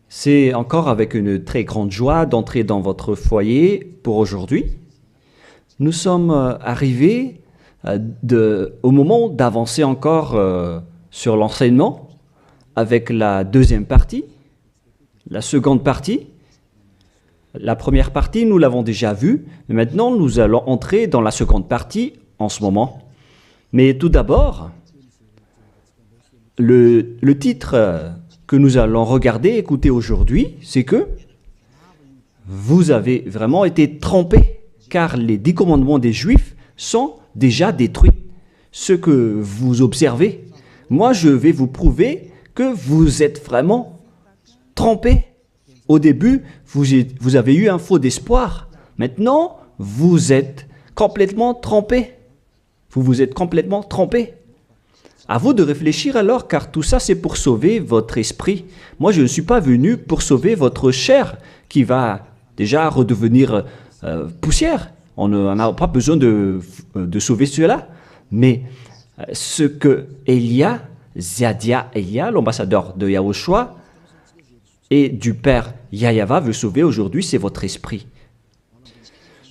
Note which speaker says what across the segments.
Speaker 1: C'est encore avec une très grande joie d'entrer dans votre foyer pour aujourd'hui. Nous sommes arrivés au moment d'avancer encore sur l'enseignement avec la deuxième partie, la seconde partie. La première partie, nous l'avons déjà vue. Maintenant, nous allons entrer dans la seconde partie en ce moment. Mais tout d'abord, le titre que nous allons regarder, écouter aujourd'hui, c'est que vous avez vraiment été trompés, car les 10 commandements des Juifs sont déjà détruits. Ce que vous observez, moi je vais vous prouver que vous êtes vraiment trompés. Au début, vous avez eu un faux d'espoir. Maintenant, vous êtes complètement trompés. Vous vous êtes complètement trompés. À vous de réfléchir alors, car tout ça c'est pour sauver votre esprit. Moi je ne suis pas venu pour sauver votre chair qui va déjà redevenir poussière. On n'a pas besoin de sauver cela. Mais ce que Elia, Zadia Elia, l'ambassadeur de Yahushua et du père Yahyava veut sauver aujourd'hui, c'est votre esprit.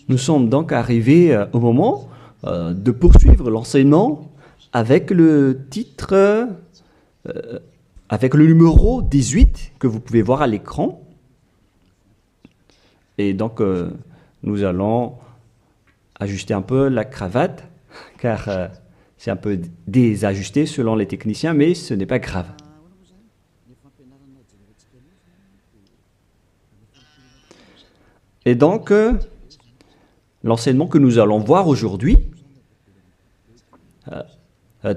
Speaker 1: Nous sommes donc arrivés au moment de poursuivre l'enseignement avec le titre, avec le numéro 18 que vous pouvez voir à l'écran. Et donc, nous allons ajuster un peu la cravate, car c'est un peu désajusté selon les techniciens, mais ce n'est pas grave. Et donc, l'enseignement que nous allons voir aujourd'hui,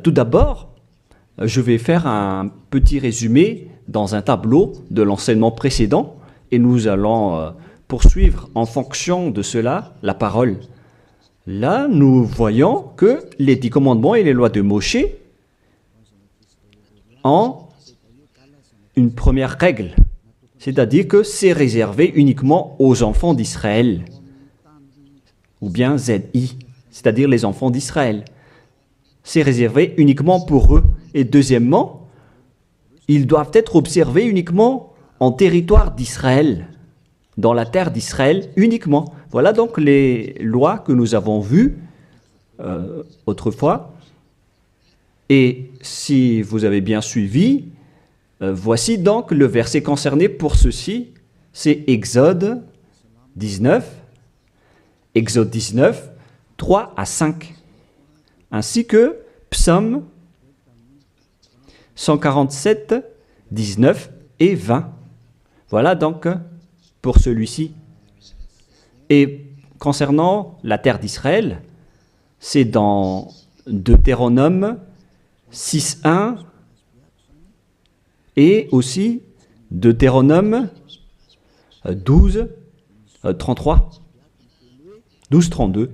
Speaker 1: tout d'abord, je vais faire un petit résumé dans un tableau de l'enseignement précédent et nous allons poursuivre en fonction de cela la parole. Là, nous voyons que les 10 commandements et les lois de Moshe ont une première règle, c'est-à-dire que c'est réservé uniquement aux enfants d'Israël, ou bien ZI, c'est-à-dire les enfants d'Israël. C'est réservé uniquement pour eux. Et deuxièmement, ils doivent être observés uniquement en territoire d'Israël, dans la terre d'Israël uniquement. Voilà donc les lois que nous avons vues autrefois. Et si vous avez bien suivi, voici donc le verset concerné pour ceci, c'est Exode 19, 3 à 5. Ainsi que Psaume 147, 19 et 20. Voilà donc pour celui-ci. Et concernant la terre d'Israël, c'est dans Deutéronome 6.1 et aussi Deutéronome 12.33, 12.32.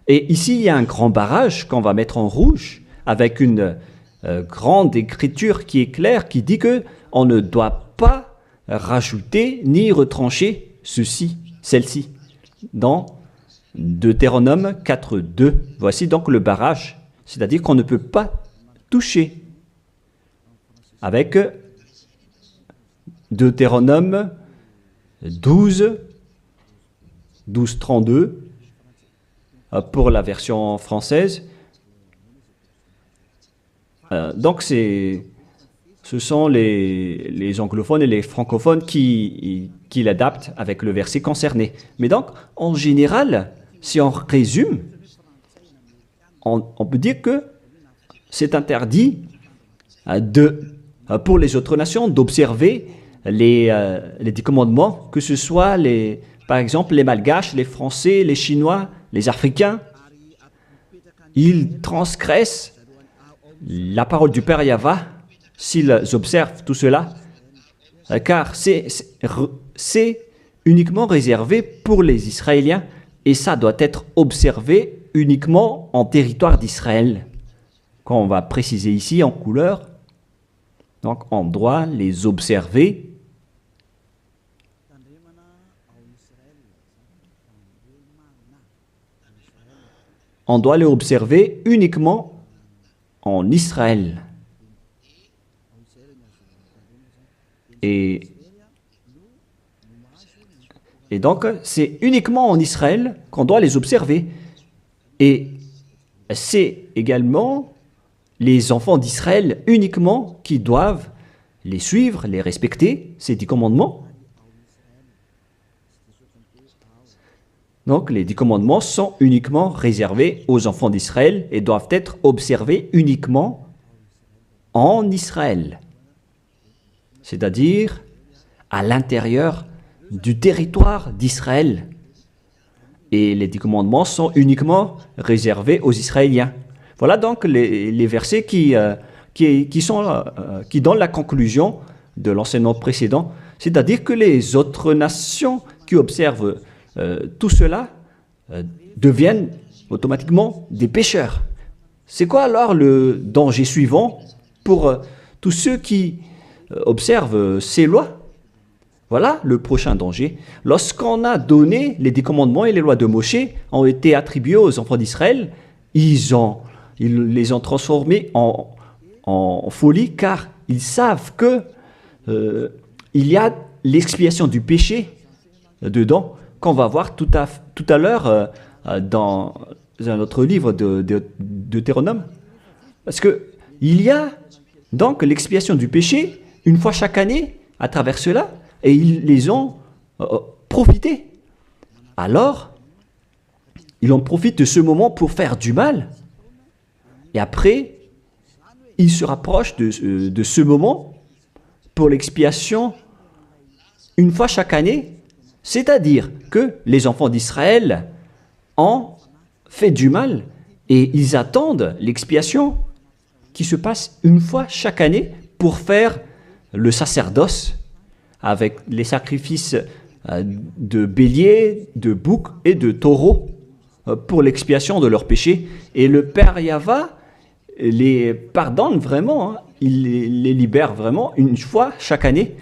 Speaker 1: Et ici, il y a un grand barrage qu'on va mettre en rouge avec une grande écriture qui est claire, qui dit qu'on ne doit pas rajouter ni retrancher celle-ci, dans Deutéronome 4.2. Voici donc le barrage, c'est-à-dire qu'on ne peut pas toucher. Avec Deutéronome 12.32, pour la version française. Donc, ce sont les anglophones et les francophones qui l'adaptent avec le verset concerné. Mais donc, en général, si on résume, on peut dire que c'est interdit pour les autres nations d'observer les 10 commandements, que ce soit, par exemple, les Malgaches, les Français, les Chinois, les Africains. Ils transgressent la parole du Père Yahva s'ils observent tout cela, car c'est uniquement réservé pour les Israéliens et ça doit être observé uniquement en territoire d'Israël. Quand on va préciser ici en couleur, donc on doit les observer uniquement en Israël. Et, et donc, c'est uniquement en Israël qu'on doit les observer. Et c'est également les enfants d'Israël uniquement qui doivent les suivre, les respecter, ces 10 commandements. Donc, les 10 commandements sont uniquement réservés aux enfants d'Israël et doivent être observés uniquement en Israël, c'est-à-dire à l'intérieur du territoire d'Israël. Et les 10 commandements sont uniquement réservés aux Israéliens. Voilà donc les versets qui donnent la conclusion de l'enseignement précédent, c'est-à-dire que les autres nations qui observent tout cela deviennent automatiquement des pécheurs. C'est quoi alors le danger suivant pour tous ceux qui observent ces lois? Voilà le prochain danger. Lorsqu'on a donné les 10 commandements et les lois de Moshe ont été attribués aux enfants d'Israël, ils les ont transformés en folie car ils savent que il y a l'expiation du péché dedans qu'on va voir tout à l'heure dans un autre livre de Deutéronome. Parce que il y a donc l'expiation du péché une fois chaque année à travers cela et ils les ont profité. Alors, ils en profitent de ce moment pour faire du mal. Et après, ils se rapprochent de ce moment pour l'expiation une fois chaque année. C'est-à-dire que les enfants d'Israël ont fait du mal et ils attendent l'expiation qui se passe une fois chaque année pour faire le sacerdoce avec les sacrifices de béliers, de boucs et de taureaux pour l'expiation de leurs péchés. Et le Père Yahva les pardonne vraiment, hein. Il les libère vraiment une fois chaque année.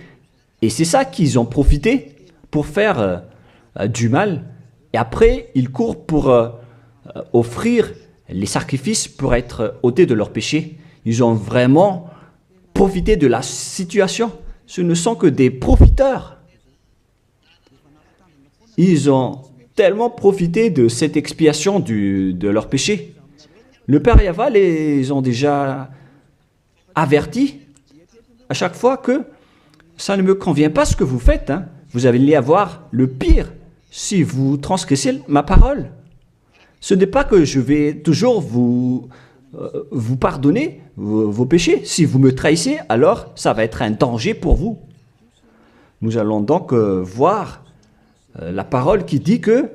Speaker 1: Et c'est ça qu'ils ont profité pour faire du mal. Et après, ils courent pour offrir les sacrifices pour être ôtés de leurs péchés. Ils ont vraiment profité de la situation. Ce ne sont que des profiteurs. Ils ont tellement profité de cette expiation de leurs péchés. Le Père Yahva les ont déjà avertis à chaque fois que ça ne me convient pas ce que vous faites, hein. Vous allez avoir le pire si vous transgressez ma parole. Ce n'est pas que je vais toujours vous pardonner vos péchés. Si vous me trahissez, alors ça va être un danger pour vous. Nous allons donc voir la parole qui dit que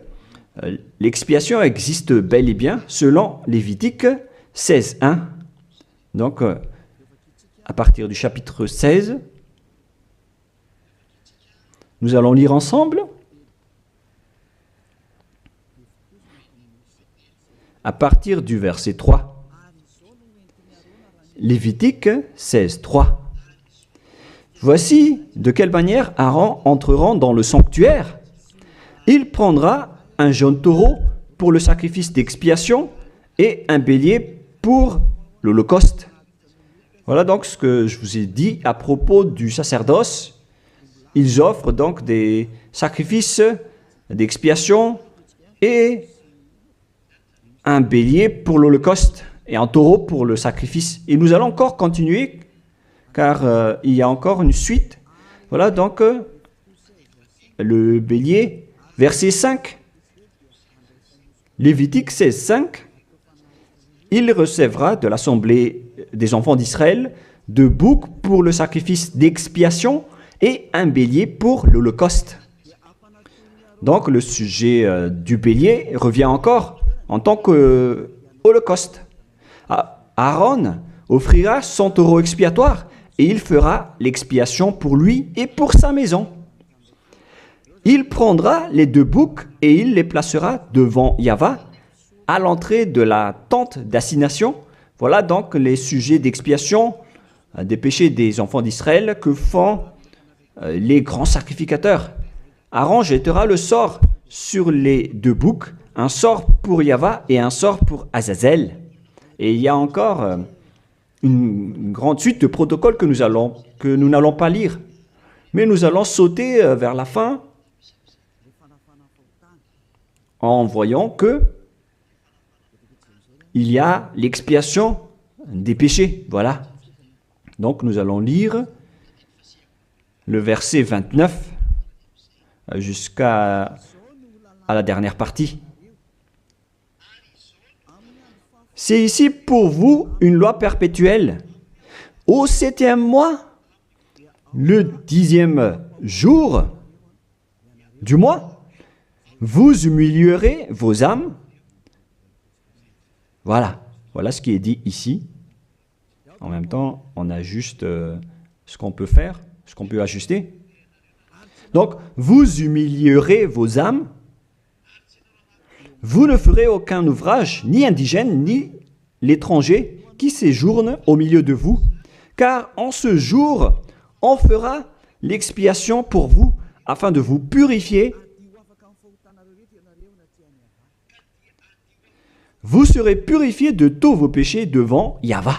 Speaker 1: l'expiation existe bel et bien selon Lévitique 16:1. Donc, à partir du chapitre 16, nous allons lire ensemble à partir du verset 3. Lévitique 16:3. Voici de quelle manière Aaron entrera dans le sanctuaire. Il prendra un jeune taureau pour le sacrifice d'expiation et un bélier pour l'holocauste. Voilà donc ce que je vous ai dit à propos du sacerdoce. Ils offrent donc des sacrifices d'expiation et un bélier pour l'holocauste et un taureau pour le sacrifice. Et nous allons encore continuer car il y a encore une suite. Voilà donc le bélier, verset 5. Lévitique 16:5. Il recevra de l'assemblée des enfants d'Israël 2 boucs pour le sacrifice d'expiation et un bélier pour l'holocauste. Donc le sujet du bélier revient encore en tant qu'holocauste. Aaron offrira son taureau expiatoire et il fera l'expiation pour lui et pour sa maison. Il prendra les 2 boucs et il les placera devant Yahva à l'entrée de la tente d'assignation. Voilà donc les sujets d'expiation des péchés des enfants d'Israël que font les grands sacrificateurs. Aaron jettera le sort sur les 2 boucs, un sort pour Yahva et un sort pour Azazel. Et il y a encore une grande suite de protocoles que nous n'allons pas lire. Mais nous allons sauter vers la fin en voyant que il y a l'expiation des péchés. Voilà. Donc nous allons lire le verset 29 jusqu'à la dernière partie. C'est ici pour vous une loi perpétuelle. Au 7e mois, le 10e jour du mois, vous humilierez vos âmes. Voilà, voilà ce qui est dit ici. En même temps, on ajuste ce qu'on peut faire, ce qu'on peut ajuster. Donc, vous humilierez vos âmes. Vous ne ferez aucun ouvrage, ni indigène, ni l'étranger, qui séjourne au milieu de vous, car en ce jour, on fera l'expiation pour vous, afin de vous purifier. Vous serez purifiés de tous vos péchés devant Yahvé.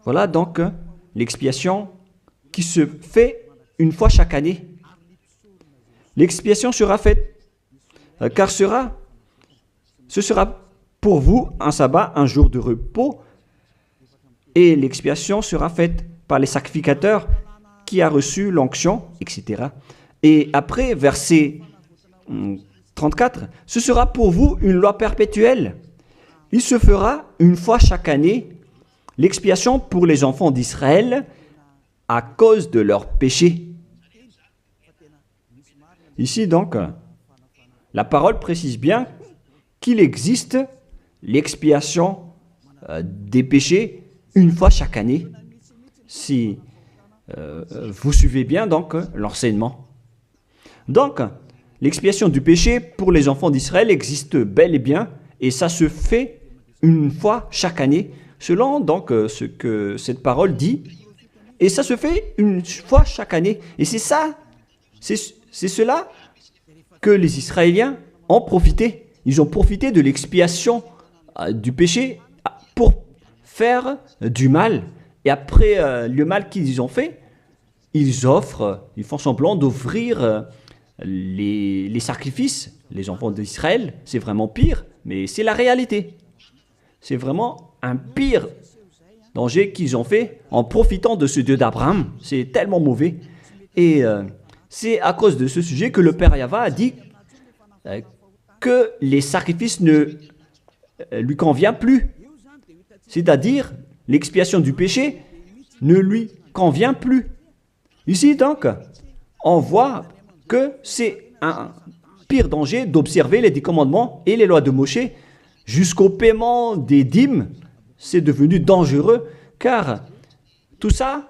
Speaker 1: Voilà donc l'expiation qui se fait une fois chaque année. L'expiation sera faite, car ce sera pour vous un sabbat, un jour de repos, et l'expiation sera faite par les sacrificateurs qui a reçu l'onction, etc. Et après, verset 34, ce sera pour vous une loi perpétuelle. Il se fera une fois chaque année l'expiation pour les enfants d'Israël à cause de leurs péchés. Ici donc, la parole précise bien qu'il existe l'expiation des péchés une fois chaque année. Si vous suivez bien donc l'enseignement. Donc, l'expiation du péché pour les enfants d'Israël existe bel et bien, et ça se fait une fois chaque année, selon donc ce que cette parole dit. Et ça se fait une fois chaque année. Et c'est ça, c'est cela que les Israéliens ont profité. Ils ont profité de l'expiation du péché pour faire du mal. Et après le mal qu'ils ont fait, ils font semblant d'offrir les sacrifices. Les enfants d'Israël, c'est vraiment pire, mais c'est la réalité. C'est vraiment un pire danger qu'ils ont fait en profitant de ce Dieu d'Abraham. C'est tellement mauvais. Et c'est à cause de ce sujet que le Père Yahvé a dit que les sacrifices ne lui conviennent plus. C'est-à-dire, l'expiation du péché ne lui convient plus. Ici, donc, on voit que c'est un pire danger d'observer les 10 commandements et les lois de Moïse jusqu'au paiement des dîmes. C'est devenu dangereux car tout ça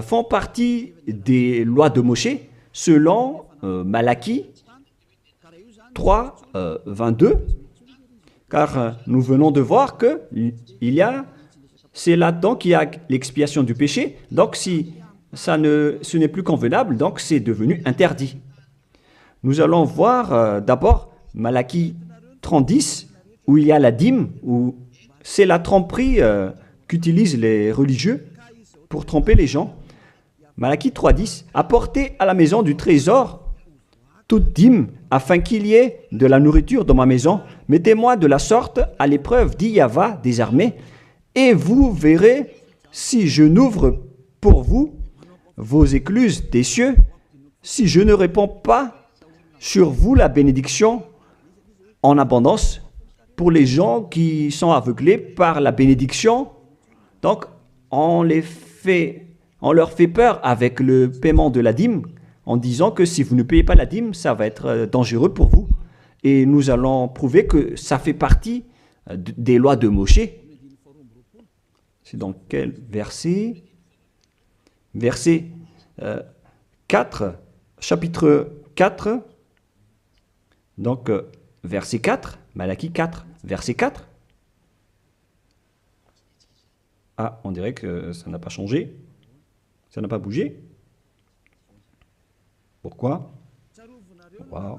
Speaker 1: font partie des lois de Moïse selon Malachie 3, 22. Car nous venons de voir que c'est là-dedans qu'il y a l'expiation du péché. Donc si ce n'est plus convenable, donc c'est devenu interdit. Nous allons voir d'abord Malachie 30:10, où il y a la dîme, où c'est la tromperie qu'utilisent les religieux pour tromper les gens. Malachie 3:10, apportez à la maison du trésor toute dîme, afin qu'il y ait de la nourriture dans ma maison. Mettez-moi de la sorte à l'épreuve, dit Yahvé des armées, et vous verrez si je n'ouvre pour vous vos écluses des cieux, si je ne répands pas sur vous la bénédiction en abondance. Pour les gens qui sont aveuglés par la bénédiction, donc on leur fait peur avec le paiement de la dîme, en disant que si vous ne payez pas la dîme, ça va être dangereux pour vous. Et nous allons prouver que ça fait partie des lois de Moïse. C'est dans quel verset? Verset 4, chapitre 4, donc verset 4, Malachie 4, verset 4. Ah, on dirait que ça n'a pas changé, ça n'a pas bougé. Pourquoi? Wow.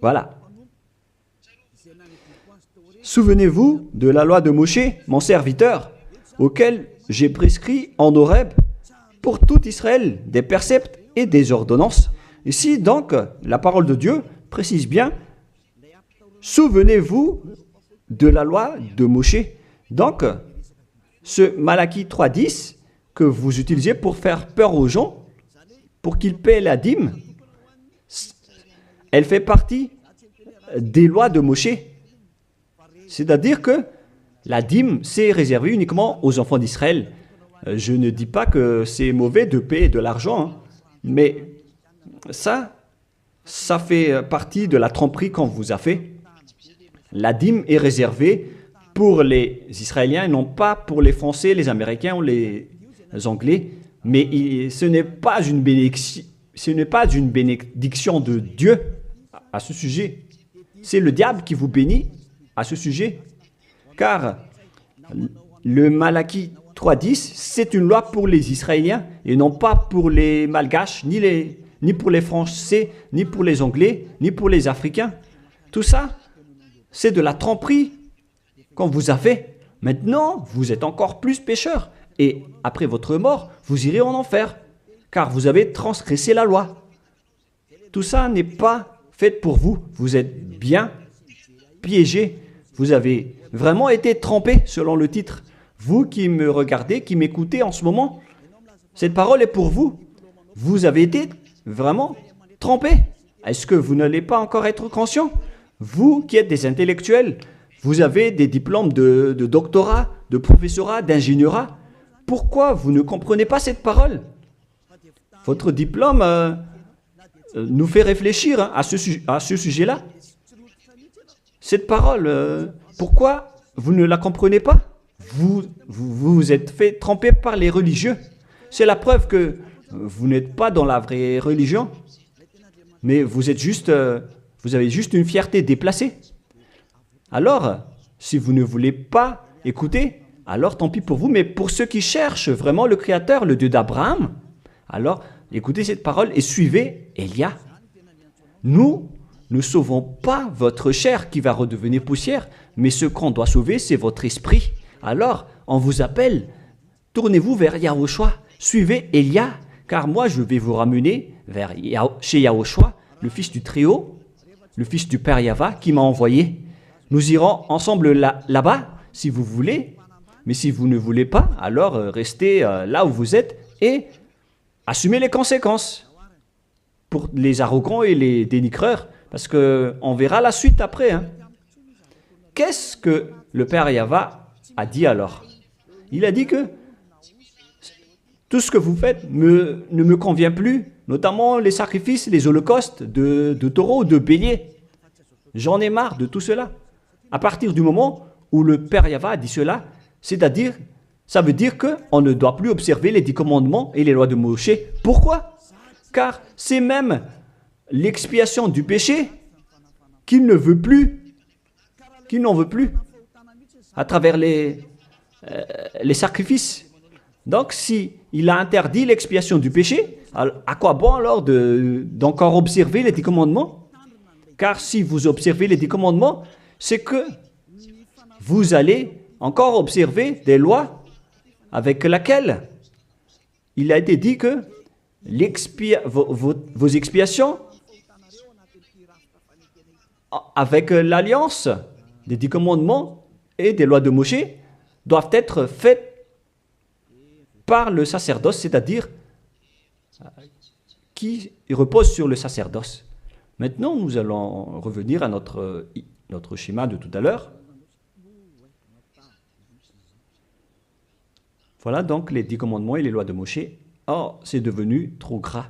Speaker 1: Voilà. Souvenez-vous de la loi de Moïse, mon serviteur, auquel j'ai prescrit en Horeb pour tout Israël, des préceptes et des ordonnances. Ici, donc, la parole de Dieu précise bien, souvenez-vous de la loi de Moshe. Donc, ce Malachie 3.10 que vous utilisez pour faire peur aux gens, pour qu'ils paient la dîme, elle fait partie des lois de Moshe. C'est-à-dire que la dîme, c'est réservé uniquement aux enfants d'Israël. Je ne dis pas que c'est mauvais de payer de l'argent, hein, mais ça fait partie de la tromperie qu'on vous a fait. La dîme est réservée pour les Israéliens, non pas pour les Français, les Américains ou les Anglais, mais ce n'est pas une bénédiction de Dieu à ce sujet. C'est le diable qui vous bénit à ce sujet, car le Malachie 3.10, c'est une loi pour les Israéliens et non pas pour les Malgaches, ni pour les Français, ni pour les Anglais, ni pour les Africains. Tout ça, c'est de la tromperie qu'on vous a fait. Maintenant, vous êtes encore plus pécheurs. Et après votre mort, vous irez en enfer, car vous avez transgressé la loi. Tout ça n'est pas fait pour vous. Vous êtes bien piégés. Vous avez vraiment été trompés, selon le titre. Vous qui me regardez, qui m'écoutez en ce moment, cette parole est pour vous. Vous avez été vraiment trompés. Est-ce que vous n'allez pas encore être conscient? Vous qui êtes des intellectuels, vous avez des diplômes de doctorat, de professorat, d'ingénierat. Pourquoi vous ne comprenez pas cette parole? Votre diplôme nous fait réfléchir à ce sujet-là. Cette parole, pourquoi vous ne la comprenez pas? Vous êtes fait tromper par les religieux. C'est la preuve que vous n'êtes pas dans la vraie religion, mais vous avez juste une fierté déplacée. Alors, si vous ne voulez pas écouter, alors tant pis pour vous, mais pour ceux qui cherchent vraiment le Créateur, le Dieu d'Abraham, alors écoutez cette parole et suivez Élia. Nous ne sauvons pas votre chair qui va redevenir poussière, mais ce qu'on doit sauver, c'est votre esprit. Alors, on vous appelle, tournez-vous vers Yahushua, suivez Élia, car moi je vais vous ramener chez Yahushua, le fils du Très-Haut, le fils du Père Yahva qui m'a envoyé. Nous irons ensemble là-bas, si vous voulez, mais si vous ne voulez pas, alors restez là où vous êtes et assumez les conséquences pour les arrogants et les dénigreurs, parce qu'on verra la suite après. Hein. Qu'est-ce que le Père Yahva a dit alors? Il a dit que tout ce que vous faites ne me convient plus, notamment les sacrifices, les holocaustes de taureaux, de béliers. J'en ai marre de tout cela. À partir du moment où le Père Yahva a dit cela, c'est-à-dire, ça veut dire qu'on ne doit plus observer les 10 commandements et les lois de Moshe. Pourquoi? Car c'est même l'expiation du péché qu'il n'en veut plus à travers les sacrifices. Donc, si il a interdit l'expiation du péché, à quoi bon alors d'encore observer les 10 commandements? Car si vous observez les 10 commandements, c'est que vous allez encore observer des lois avec lesquelles il a été dit que vos expiations avec l'alliance des 10 commandements et des lois de Moshe doivent être faites par le sacerdoce, c'est-à-dire qui repose sur le sacerdoce. Maintenant, nous allons revenir à notre schéma de tout à l'heure. Voilà donc les 10 commandements et les lois de Moshe. Oh, c'est devenu trop gras.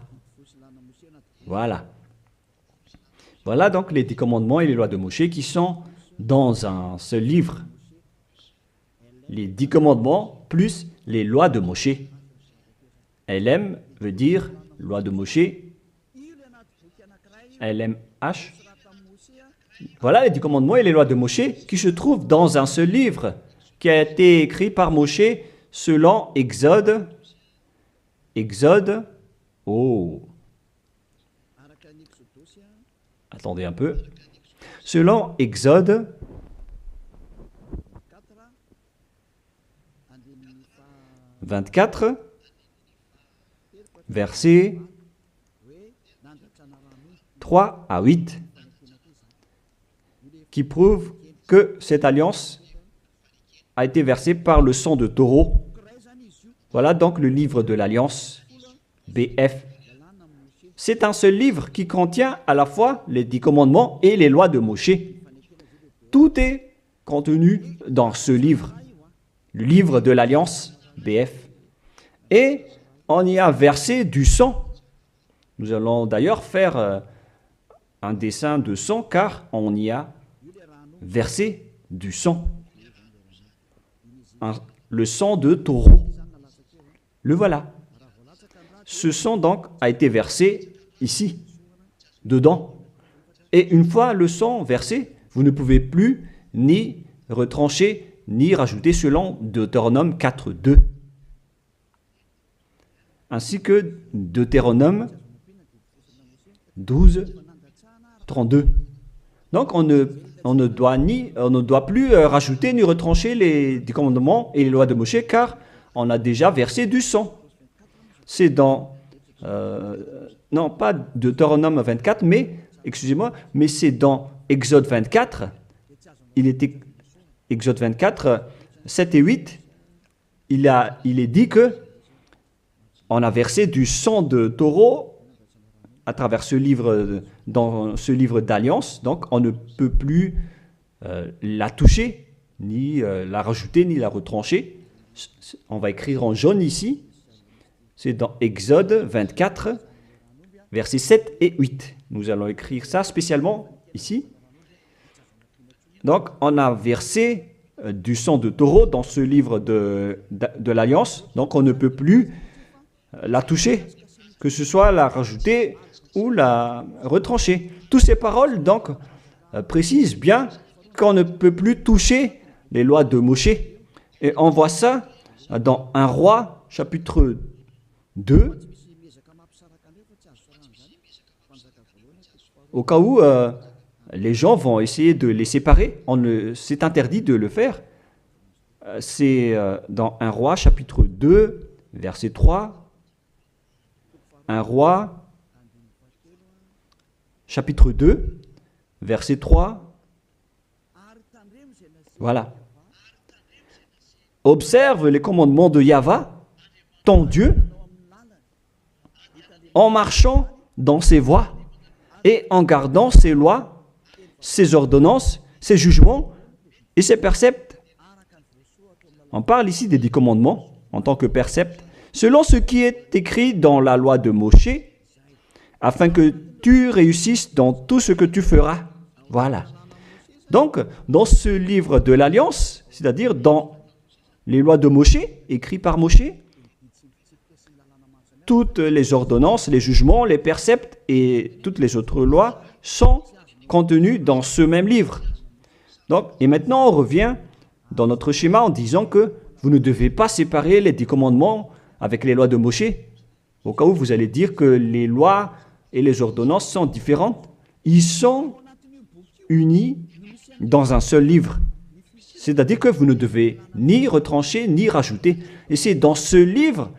Speaker 1: Voilà. Voilà donc les 10 commandements et les lois de Moshe qui sont dans un seul livre. Les 10 commandements plus les lois de Moshe. LM veut dire loi de Moshe. LMH. Voilà les 10 commandements et les lois de Moshe qui se trouvent dans un seul livre qui a été écrit par Moshe selon Exode. Exode. Oh. Attendez un peu. Selon Exode 24, versets 3 à 8, qui prouvent que cette alliance a été versée par le sang de taureau. Voilà donc le livre de l'Alliance, BF. C'est un seul livre qui contient à la fois les 10 commandements et les lois de Moshe. Tout est contenu dans ce livre, le livre de l'Alliance, BF. Et on y a versé du sang. Nous allons d'ailleurs faire un dessin de sang car on y a versé du sang. Le sang de taureau. Le voilà. Ce sang donc a été versé ici, dedans. Et une fois le sang versé, vous ne pouvez plus ni retrancher, ni rajouter selon Deutéronome 4.2. Ainsi que Deutéronome 12.32. Donc on ne doit plus rajouter ni retrancher les commandements et les lois de Moshe car on a déjà versé du sang. C'est dans, non pas Deutéronome 24, mais, excusez-moi, mais c'est dans Exode 24. Il était Exode 24, 7 et 8. Il est dit que on a versé du sang de taureau à travers ce livre, dans ce livre d'alliance. Donc, on ne peut plus la toucher, ni la rajouter, ni la retrancher. On va écrire en jaune ici. C'est dans Exode 24, versets 7 et 8. Nous allons écrire ça spécialement ici. Donc, on a versé du sang de taureau dans ce livre de l'Alliance. Donc, on ne peut plus la toucher, que ce soit la rajouter ou la retrancher. Toutes ces paroles, donc, précisent bien qu'on ne peut plus toucher les lois de Moshe. Et on voit ça dans 1 Roi, chapitre 2, au cas où les gens vont essayer de les séparer. C'est interdit de le faire. C'est dans 1 Roi, chapitre 2, verset 3. 1 Roi, chapitre 2, verset 3. Voilà. Observe les commandements de Yahvé, ton Dieu, en marchant dans ses voies et en gardant ses lois, ses ordonnances, ses jugements et ses préceptes. On parle ici des 10 commandements en tant que préceptes, selon ce qui est écrit dans la loi de Moshe, afin que tu réussisses dans tout ce que tu feras. Voilà. Donc, dans ce livre de l'Alliance, c'est-à-dire dans les lois de Moshe, écrites par Moshe, toutes les ordonnances, les jugements, les préceptes et toutes les autres lois sont contenues dans ce même livre. Donc, et maintenant, on revient dans notre schéma en disant que vous ne devez pas séparer les 10 commandements avec les lois de Moshe. Au cas où vous allez dire que les lois et les ordonnances sont différentes, ils sont unis dans un seul livre. C'est-à-dire que vous ne devez ni retrancher ni rajouter. Et c'est dans ce livre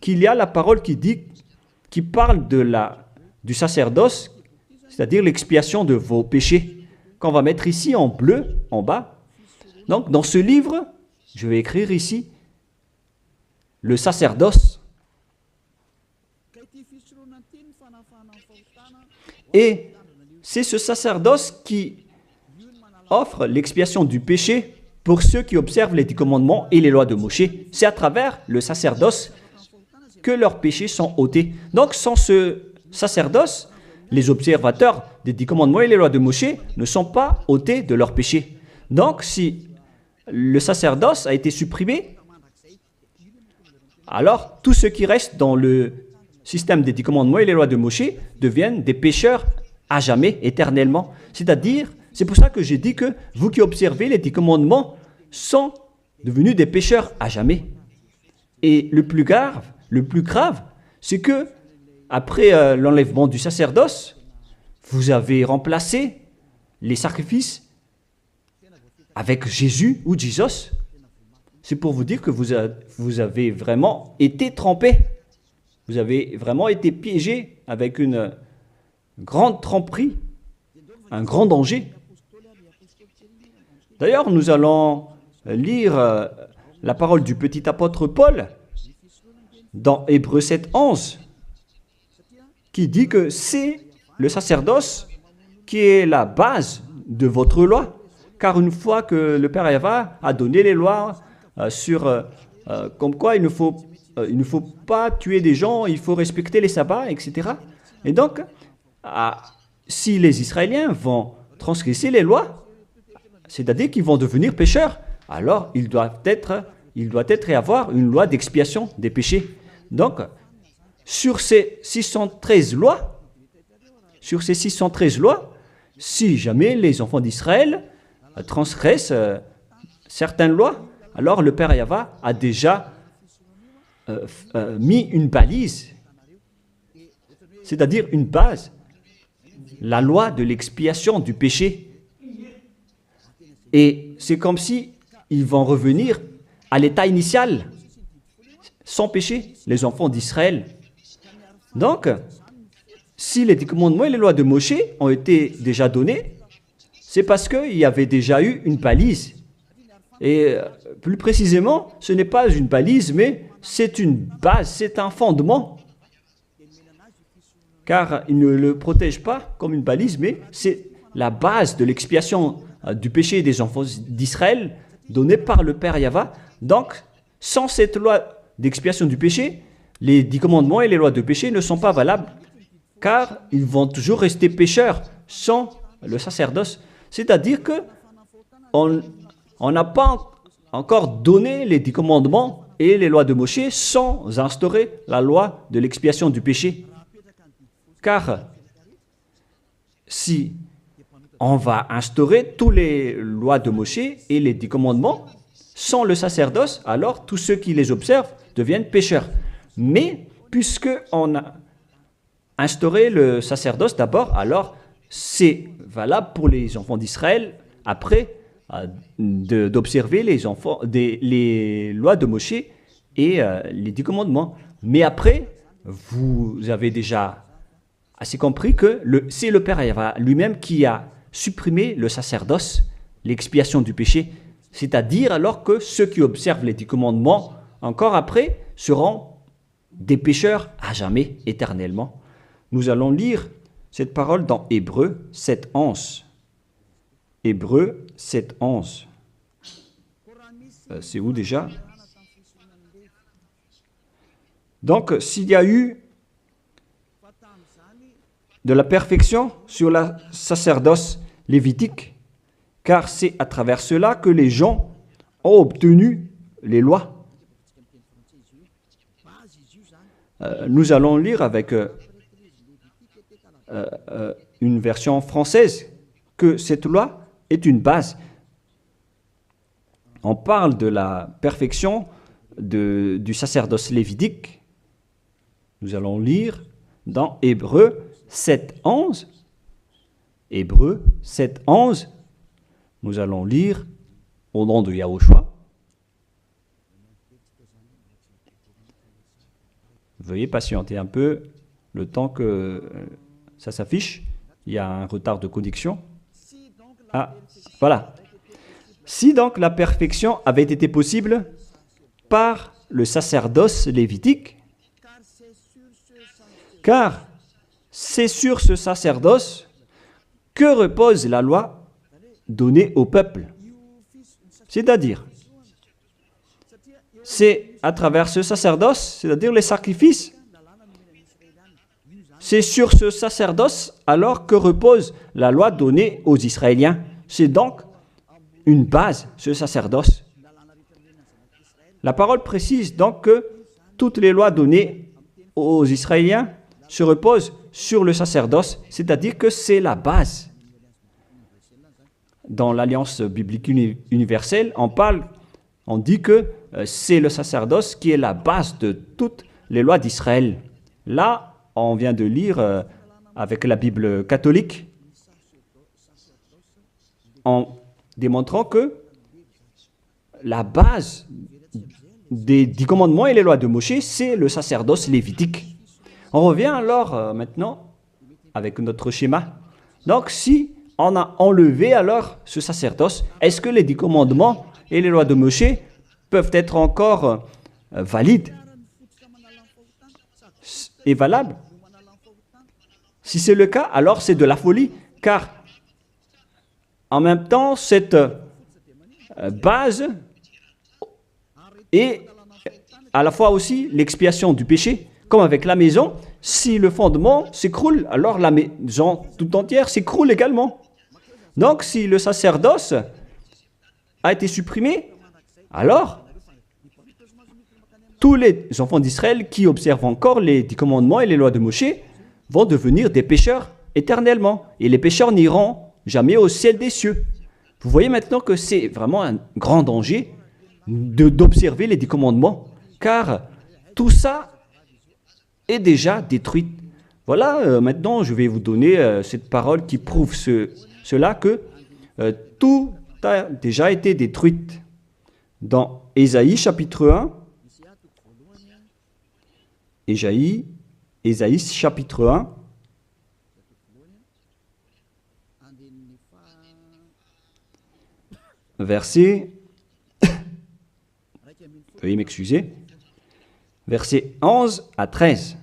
Speaker 1: qu'il y a la parole qui parle du sacerdoce, c'est-à-dire l'expiation de vos péchés, qu'on va mettre ici en bleu, en bas. Donc, dans ce livre, je vais écrire ici le sacerdoce. Et c'est ce sacerdoce qui offre l'expiation du péché pour ceux qui observent les 10 commandements et les lois de Moshe. C'est à travers le sacerdoce que leurs péchés sont ôtés. Donc, sans ce sacerdoce, les observateurs des 10 commandements et les lois de Moshe ne sont pas ôtés de leurs péchés. Donc, si le sacerdoce a été supprimé, alors tout ce qui reste dans le système des 10 commandements et les lois de Moshe deviennent des pécheurs à jamais, éternellement. C'est-à-dire, c'est pour ça que j'ai dit que vous qui observez les 10 commandements sont devenus des pécheurs à jamais. Et le plus grave, c'est que après l'enlèvement du sacerdoce, vous avez remplacé les sacrifices avec Jésus ou Jesus. C'est pour vous dire que vous avez vraiment été trempés. Vous avez vraiment été piégés avec une grande tromperie, un grand danger. D'ailleurs, nous allons lire la parole du petit apôtre Paul dans Hébreux 7, 11, qui dit que c'est le sacerdoce qui est la base de votre loi. Car une fois que le Père Yahva a donné les lois comme quoi il ne faut pas tuer des gens, il faut respecter les sabbats, etc. Et donc, si les Israéliens vont transgresser les lois, c'est-à-dire qu'ils vont devenir pécheurs, alors il doit être et avoir une loi d'expiation des péchés. Donc, sur ces 613 lois, si jamais les enfants d'Israël transgressent certaines lois, alors le Père Yahva a déjà mis une balise, c'est-à-dire une base, la loi de l'expiation du péché. Et c'est comme si ils vont revenir à l'état initial, sans péché, les enfants d'Israël. Donc, si les 10 commandements et les lois de Moshe ont été déjà donnés, c'est parce qu'il y avait déjà eu une balise. Et plus précisément, ce n'est pas une balise, mais c'est une base, c'est un fondement. Car il ne le protège pas comme une balise, mais c'est la base de l'expiation du péché des enfants d'Israël donnée par le Père Yahva. Donc, sans cette loi d'expiation du péché, les 10 commandements et les lois de péché ne sont pas valables, car ils vont toujours rester pécheurs sans le sacerdoce. C'est-à-dire que on n'a pas encore donné les 10 commandements et les lois de Moshe sans instaurer la loi de l'expiation du péché. Car si on va instaurer toutes les lois de Moshe et les 10 commandements sans le sacerdoce, alors tous ceux qui les observent deviennent pécheurs. Mais puisque on a instauré le sacerdoce d'abord, alors c'est valable pour les enfants d'Israël après d'observer les lois de Moshe et les 10 commandements. Mais après, vous avez déjà assez compris que c'est le Père Yahva lui-même qui a supprimé le sacerdoce, l'expiation du péché. C'est-à-dire alors que ceux qui observent les 10 commandements, encore après, seront des pécheurs à jamais, éternellement. Nous allons lire cette parole dans Hébreux 7, 11. Hébreux 7, 11. C'est où déjà? Donc, s'il y a eu de la perfection sur le sacerdoce lévitique, car c'est à travers cela que les gens ont obtenu les lois. Nous allons lire avec une version française que cette loi est une base. On parle de la perfection du sacerdoce lévitique. Nous allons lire dans Hébreux 7, 11. Hébreux 7, 11. Nous allons lire au nom de Yahushua. Veuillez patienter un peu le temps que ça s'affiche. Il y a un retard de connexion. Ah, voilà. Si donc la perfection avait été possible par le sacerdoce lévitique, car c'est sur ce sacerdoce que repose la loi donnée au peuple. C'est-à-dire, c'est à travers ce sacerdoce, c'est-à-dire les sacrifices, c'est sur ce sacerdoce alors que repose la loi donnée aux Israéliens. C'est donc une base, ce sacerdoce. La parole précise donc que toutes les lois données aux Israéliens se reposent sur le sacerdoce, c'est-à-dire que c'est la base. Dans l'Alliance biblique universelle, on dit que c'est le sacerdoce qui est la base de toutes les lois d'Israël. Là, on vient de lire avec la Bible catholique, en démontrant que la base des 10 commandements et les lois de Moshe, c'est le sacerdoce lévitique. On revient alors maintenant avec notre schéma. Donc, si on a enlevé alors ce sacerdoce, est-ce que les 10 commandements et les lois de Moshe peuvent être encore valides et valables? Si c'est le cas, alors c'est de la folie, car en même temps, cette base est à la fois aussi l'expiation du péché. Comme avec la maison, si le fondement s'écroule, alors la maison tout entière s'écroule également. Donc, si le sacerdoce a été supprimé, alors tous les enfants d'Israël qui observent encore les 10 commandements et les lois de Moshe vont devenir des pécheurs éternellement. Et les pécheurs n'iront jamais au ciel des cieux. Vous voyez maintenant que c'est vraiment un grand danger d'observer les 10 commandements, car tout ça est déjà détruit. Voilà, maintenant je vais vous donner cette parole qui prouve cela, que tout a déjà été détruit. Dans Ésaïe chapitre 1, Ésaïe chapitre 1, verset, veuillez m'excuser, verset 11 à 13.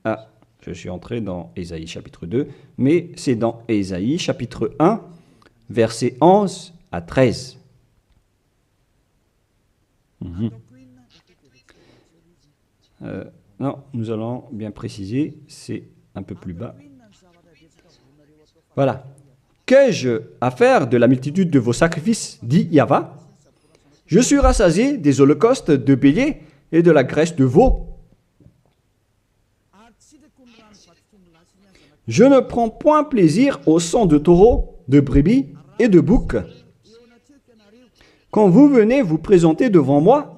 Speaker 1: Ah, je suis entré dans Ésaïe chapitre 2, mais c'est dans Ésaïe chapitre 1, verset 11 à 13. Non, nous allons bien préciser, c'est un peu plus bas. Voilà. Qu'ai-je à faire de la multitude de vos sacrifices, dit Yahva? Je suis rassasié des holocaustes de béliers et de la graisse de veau. Je ne prends point plaisir au sang de taureau, de brebis et de bouc. Quand vous venez vous présenter devant moi,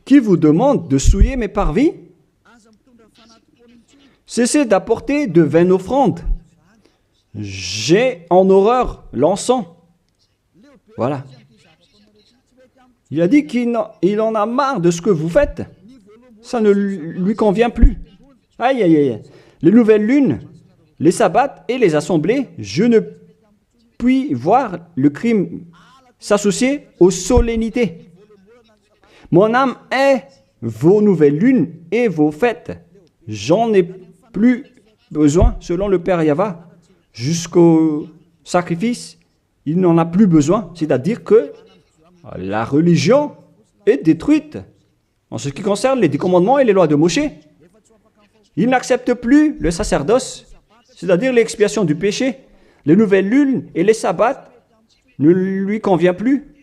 Speaker 1: qui vous demande de souiller mes parvis? Cessez d'apporter de vaines offrandes. J'ai en horreur l'encens. Voilà. Il a dit qu'il en a marre de ce que vous faites. Ça ne lui convient plus. Aïe, aïe, aïe. Les nouvelles lunes, les sabbats et les assemblées, je ne puis voir le crime s'associer aux solennités. Mon âme est vos nouvelles lunes et vos fêtes. J'en ai plus besoin, selon le Père Yahva. Jusqu'au sacrifice, il n'en a plus besoin. C'est-à-dire que la religion est détruite. En ce qui concerne les 10 commandements et les lois de Moshe, il n'accepte plus le sacerdoce, c'est-à-dire l'expiation du péché. Les nouvelles lunes et les sabbats ne lui conviennent plus.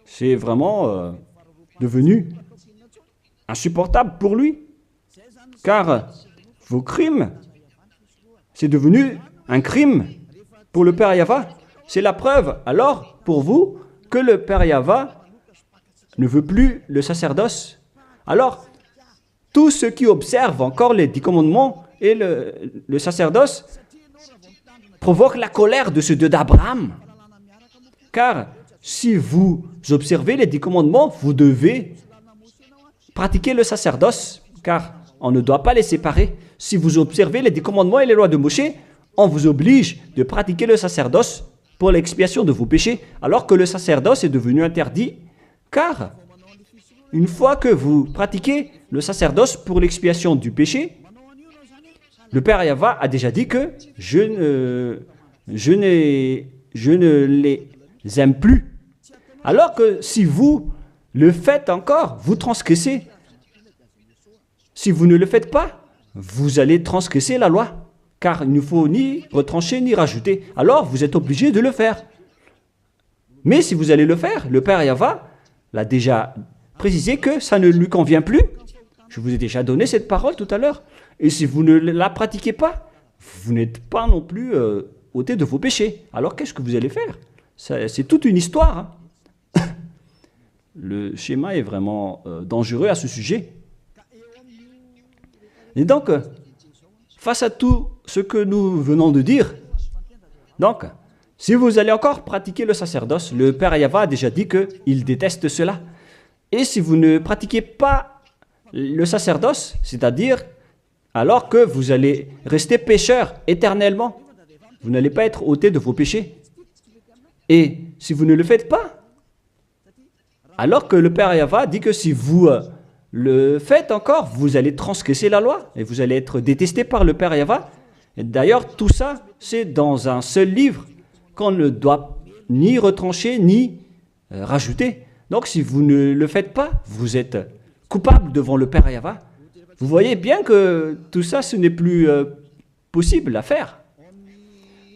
Speaker 1: C'est vraiment devenu insupportable pour lui. Car vos crimes, c'est devenu un crime pour le Père Yahva. C'est la preuve, alors, pour vous, que le Père Yahva ne veut plus le sacerdoce. Alors, tous ceux qui observent encore les 10 commandements et le sacerdoce provoquent la colère de ce Dieu d'Abraham. Car si vous observez les 10 commandements, vous devez pratiquer le sacerdoce, car on ne doit pas les séparer. Si vous observez les 10 commandements et les lois de Moshe, on vous oblige de pratiquer le sacerdoce pour l'expiation de vos péchés, alors que le sacerdoce est devenu interdit, car une fois que vous pratiquez le sacerdoce pour l'expiation du péché, le Père Yahva a déjà dit que je ne les aime plus. Alors que si vous le faites encore, vous transgressez. Si vous ne le faites pas, vous allez transgresser la loi, car il ne faut ni retrancher ni rajouter. Alors vous êtes obligé de le faire. Mais si vous allez le faire, le Père Yahva l'a déjà précisé que ça ne lui convient plus. Je vous ai déjà donné cette parole tout à l'heure. Et si vous ne la pratiquez pas, vous n'êtes pas non plus ôté de vos péchés. Alors qu'est-ce que vous allez faire? C'est toute une histoire. Hein. Le schéma est vraiment dangereux à ce sujet. Et donc, face à tout ce que nous venons de dire, donc, Si vous allez encore pratiquer le sacerdoce, le Père Yahva a déjà dit qu'il déteste cela. Et si vous ne pratiquez pas le sacerdoce, c'est-à-dire alors que vous allez rester pécheur éternellement, vous n'allez pas être ôté de vos péchés. Et si vous ne le faites pas, alors que le Père Yahva dit que si vous le faites encore, vous allez transgresser la loi et vous allez être détesté par le Père Yahva. Et d'ailleurs, tout ça, c'est dans un seul livre qu'on ne doit ni retrancher ni rajouter. Donc, si vous ne le faites pas, vous êtes coupable devant le Père Yahva. Vous voyez bien que tout ça, ce n'est plus possible à faire.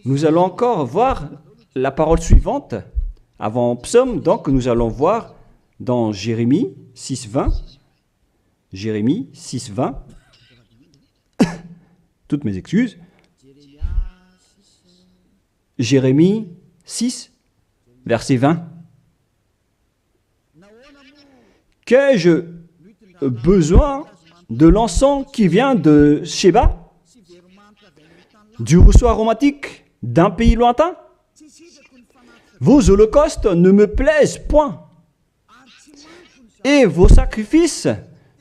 Speaker 1: Nous allons encore voir la parole suivante avant Psaume. Donc, nous allons voir dans Jérémie 6.20. Jérémie 6.20. Toutes mes excuses. Jérémie 6, verset 20. Qu'ai-je besoin de l'encens qui vient de Sheba, du rousseau aromatique d'un pays lointain? Vos holocaustes ne me plaisent point, et vos sacrifices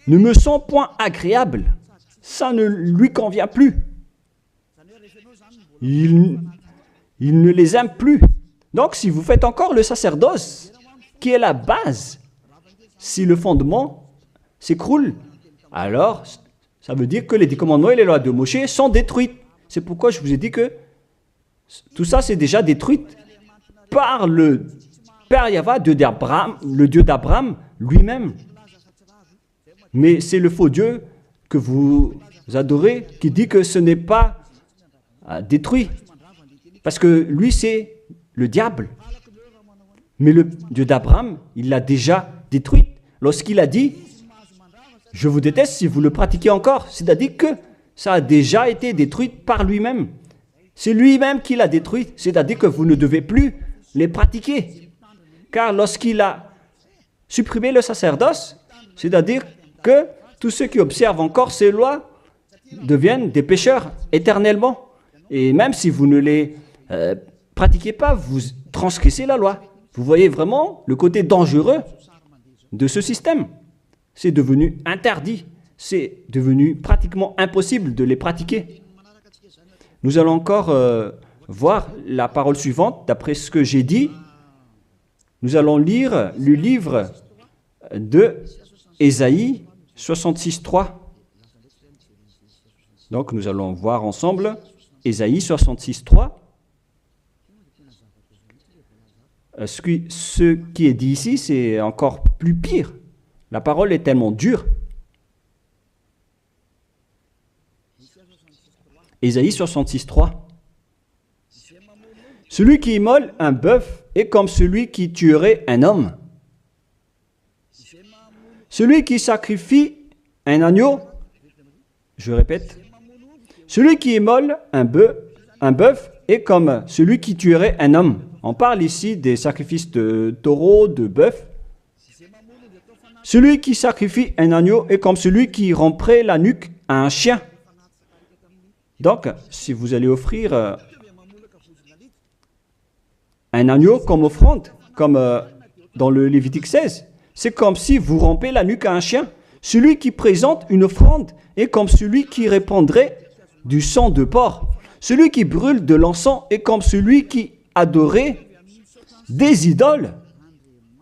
Speaker 1: ne me sont point agréables. Ça ne lui convient plus. Il ne les aime plus. Donc, si vous faites encore le sacerdoce, qui est la base, si le fondement s'écroule, alors ça veut dire que les 10 commandements et les lois de Moïse sont détruites. C'est pourquoi je vous ai dit que tout ça, c'est déjà détruit par le Père Yahva, le Dieu d'Abraham lui-même. Mais c'est le faux Dieu que vous adorez qui dit que ce n'est pas détruit. Parce que lui, c'est le diable. Mais le Dieu d'Abraham, il l'a déjà détruit. Lorsqu'il a dit, je vous déteste si vous le pratiquez encore, c'est-à-dire que ça a déjà été détruit par lui-même. C'est lui-même qui l'a détruit, c'est-à-dire que vous ne devez plus les pratiquer. Car lorsqu'il a supprimé le sacerdoce, c'est-à-dire que tous ceux qui observent encore ces lois deviennent des pécheurs éternellement. Et même si vous ne les pratiquez pas, vous transgressez la loi. Vous voyez vraiment le côté dangereux de ce système. C'est devenu interdit. C'est devenu pratiquement impossible de les pratiquer. Nous allons encore voir la parole suivante. D'après ce que j'ai dit, nous allons lire le livre de Ésaïe 66.3. Donc nous allons voir ensemble Ésaïe 66.3. Ce qui est dit ici, c'est encore plus pire. La parole est tellement dure. Ésaïe 66.3. Celui qui immole un bœuf est comme celui qui tuerait un homme. Celui qui sacrifie un agneau, je répète, celui qui immole un bœuf est comme celui qui tuerait un homme. On parle ici des sacrifices de taureau, de bœuf. Celui qui sacrifie un agneau est comme celui qui romprait la nuque à un chien. Donc, si vous allez offrir un agneau comme offrande, comme dans le Lévitique 16, c'est comme si vous rompez la nuque à un chien. Celui qui présente une offrande est comme celui qui répandrait du sang de porc. Celui qui brûle de l'encens est comme celui qui adorait des idoles.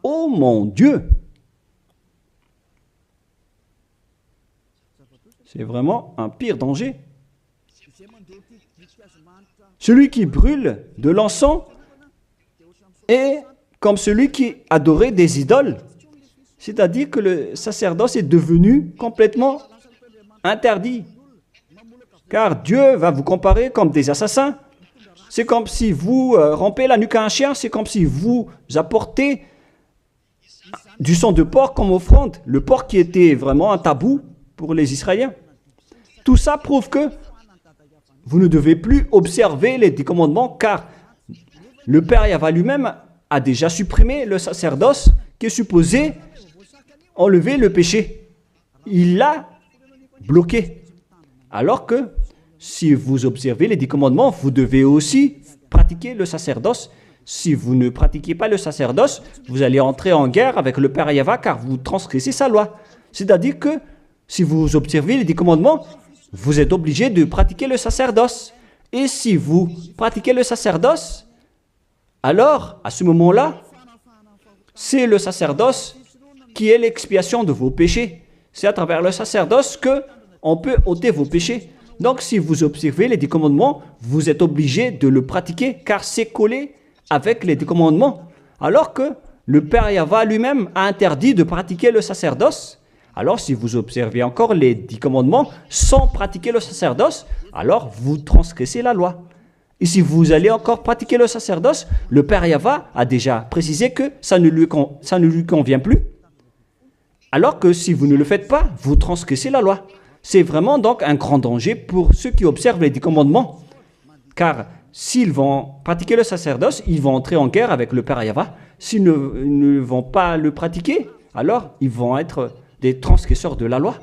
Speaker 1: Oh mon Dieu! C'est vraiment un pire danger. Celui qui brûle de l'encens est comme celui qui adorait des idoles. C'est-à-dire que le sacerdoce est devenu complètement interdit. Car Dieu va vous comparer comme des assassins. C'est comme si vous rompez la nuque à un chien, c'est comme si vous apportez du sang de porc comme offrande. Le porc qui était vraiment un tabou pour les Israéliens. Tout ça prouve que vous ne devez plus observer les 10 commandements car le Père Yahva lui-même a déjà supprimé le sacerdoce qui est supposé enlever le péché. Il l'a bloqué. Alors que si vous observez les 10 commandements, vous devez aussi pratiquer le sacerdoce. Si vous ne pratiquez pas le sacerdoce, vous allez entrer en guerre avec le Père Yahva car vous transgressez sa loi. C'est-à-dire que si vous observez les 10 commandements, vous êtes obligé de pratiquer le sacerdoce. Et si vous pratiquez le sacerdoce, alors, à ce moment-là, c'est le sacerdoce qui est l'expiation de vos péchés. C'est à travers le sacerdoce qu'on peut ôter vos péchés. Donc, si vous observez les 10 commandements, vous êtes obligé de le pratiquer car c'est collé avec les 10 commandements. Alors que le Père Yahva lui-même a interdit de pratiquer le sacerdoce. Alors, si vous observez encore les 10 commandements sans pratiquer le sacerdoce, alors vous transgressez la loi. Et si vous allez encore pratiquer le sacerdoce, le Père Yahva a déjà précisé que ça ne lui convient plus. Alors que si vous ne le faites pas, vous transgressez la loi. C'est vraiment donc un grand danger pour ceux qui observent les 10 commandements. Car s'ils vont pratiquer le sacerdoce, ils vont entrer en guerre avec le Père Yahva. S'ils ne vont pas le pratiquer, alors ils vont être des transgresseurs de la loi.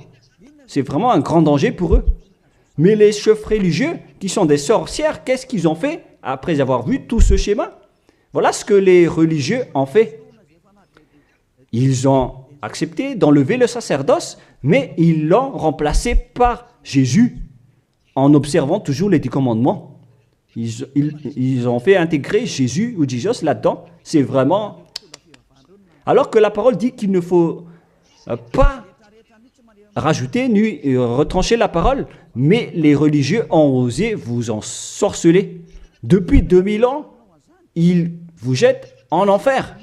Speaker 1: C'est vraiment un grand danger pour eux. Mais les chefs religieux, qui sont des sorcières, qu'est-ce qu'ils ont fait après avoir vu tout ce schéma? Voilà ce que les religieux ont fait. Ils ont accepté d'enlever le sacerdoce, mais ils l'ont remplacé par Jésus en observant toujours les 10 commandements. Ils ont fait intégrer Jésus ou Jesus là-dedans. C'est vraiment... Alors que la parole dit qu'il ne faut pas rajouter ni retrancher la parole, mais les religieux ont osé vous ensorceler. Depuis 2000 ans, ils vous jettent en enfer.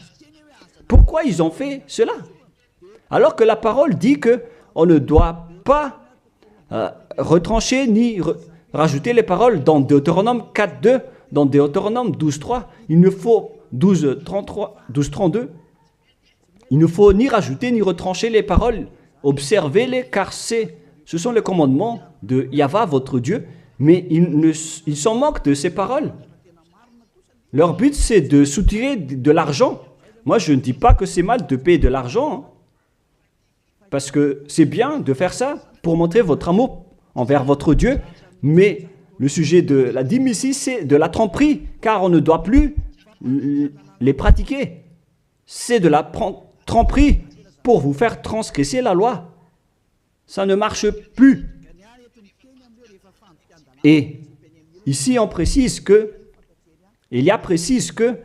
Speaker 1: Pourquoi ils ont fait cela? Alors que la parole dit qu'on ne doit pas retrancher ni rajouter les paroles dans Deutéronome 4.2, dans Deutéronome 12.3, il ne faut 12.32, il ne faut ni rajouter ni retrancher les paroles. Observez-les car ce sont les commandements de Yahva, votre Dieu, mais ils s'en moquent de ces paroles. Leur but, c'est de soutirer de l'argent. Moi, je ne dis pas que c'est mal de payer de l'argent, hein, parce que c'est bien de faire ça pour montrer votre amour envers votre Dieu, mais le sujet de la dîme ici, c'est de la tromperie, car on ne doit plus les pratiquer. C'est de la tromperie pour vous faire transgresser la loi. Ça ne marche plus. Et ici, on précise que, Élia précise que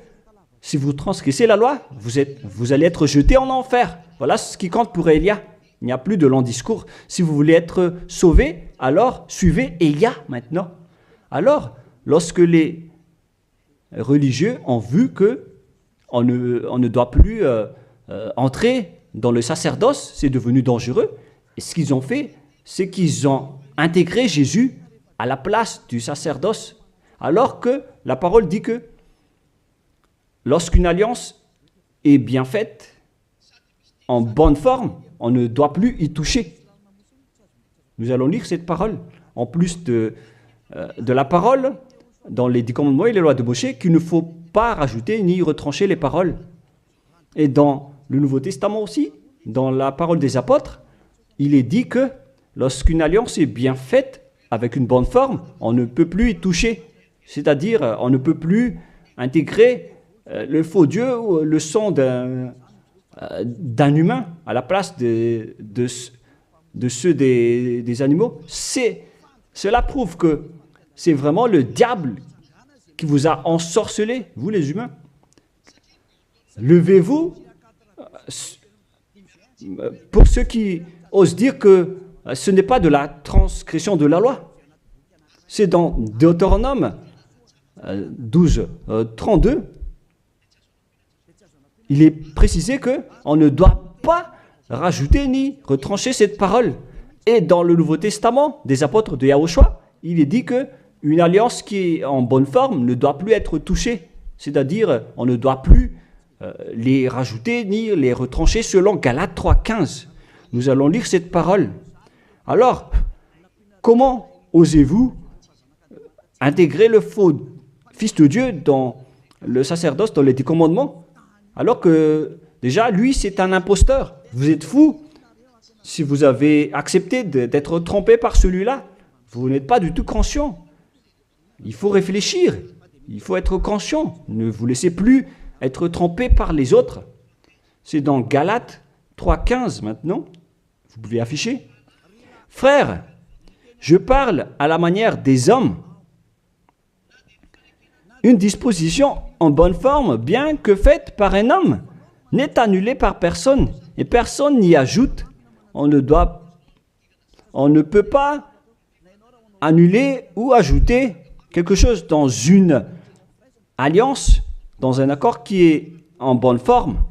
Speaker 1: si vous transgressez la loi, vous allez être jeté en enfer. Voilà ce qui compte pour Élia. Il n'y a plus de long discours. Si vous voulez être sauvé, alors suivez Élia maintenant. Alors, lorsque les religieux ont vu qu'on ne doit plus entrer dans le sacerdoce, c'est devenu dangereux. Et ce qu'ils ont fait, c'est qu'ils ont intégré Jésus à la place du sacerdoce. Alors que la parole dit que lorsqu'une alliance est bien faite, en bonne forme, on ne doit plus y toucher. Nous allons lire cette parole. En plus de la parole, dans les 10 commandements et les lois de Moïse, qu'il ne faut pas rajouter ni retrancher les paroles. Et dans le Nouveau Testament aussi, dans la parole des apôtres, il est dit que lorsqu'une alliance est bien faite, avec une bonne forme, on ne peut plus y toucher. C'est-à-dire, on ne peut plus intégrer le faux Dieu ou le sang d'un humain à la place de ceux des animaux. Cela prouve que c'est vraiment le diable qui vous a ensorcelé, vous les humains. Levez-vous. Pour ceux qui osent dire que ce n'est pas de la transgression de la loi. C'est dans Deutéronome 12, 32. Il est précisé qu'on ne doit pas rajouter ni retrancher cette parole. Et dans le Nouveau Testament des apôtres de Yahushua, il est dit qu'une alliance qui est en bonne forme ne doit plus être touchée. C'est-à-dire, on ne doit plus les rajouter ni les retrancher selon Galates 3.15. Nous allons lire cette parole. Alors, comment osez-vous intégrer le faux Fils de Dieu dans le sacerdoce, dans les 10 commandements, alors que déjà, lui, c'est un imposteur. Vous êtes fou. Si vous avez accepté d'être trompé par celui-là, vous n'êtes pas du tout conscient. Il faut réfléchir. Il faut être conscient. Ne vous laissez plus être trompé par les autres. C'est dans Galates 3,15 maintenant. Vous pouvez afficher. Frères, je parle à la manière des hommes. Une disposition en bonne forme, bien que faite par un homme, n'est annulée par personne et personne n'y ajoute. On ne peut pas annuler ou ajouter quelque chose dans une alliance, dans un accord qui est en bonne forme,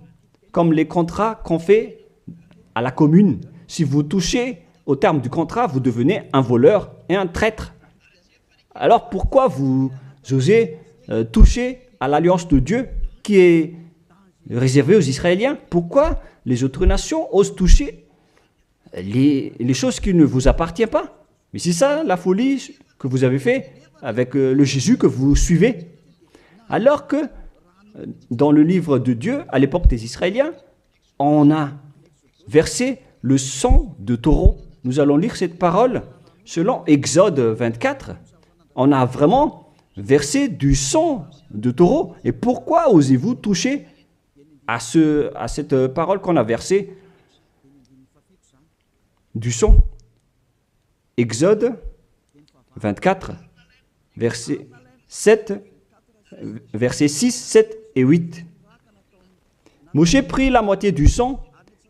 Speaker 1: comme les contrats qu'on fait à la commune. Si vous touchez au terme du contrat, vous devenez un voleur et un traître. Alors pourquoi vous osez toucher à l'alliance de Dieu qui est réservée aux Israéliens? Pourquoi les autres nations osent toucher les choses qui ne vous appartiennent pas? Mais c'est ça la folie que vous avez fait avec le Jésus que vous suivez. Alors que dans le livre de Dieu, à l'époque des Israéliens, on a versé le sang de taureau. Nous allons lire cette parole selon Exode 24. On a vraiment versé du sang de taureau. Et pourquoi osez-vous toucher à cette parole qu'on a versée du sang? Exode 24, versets 6, 7 et 8. Moshe prit la moitié du sang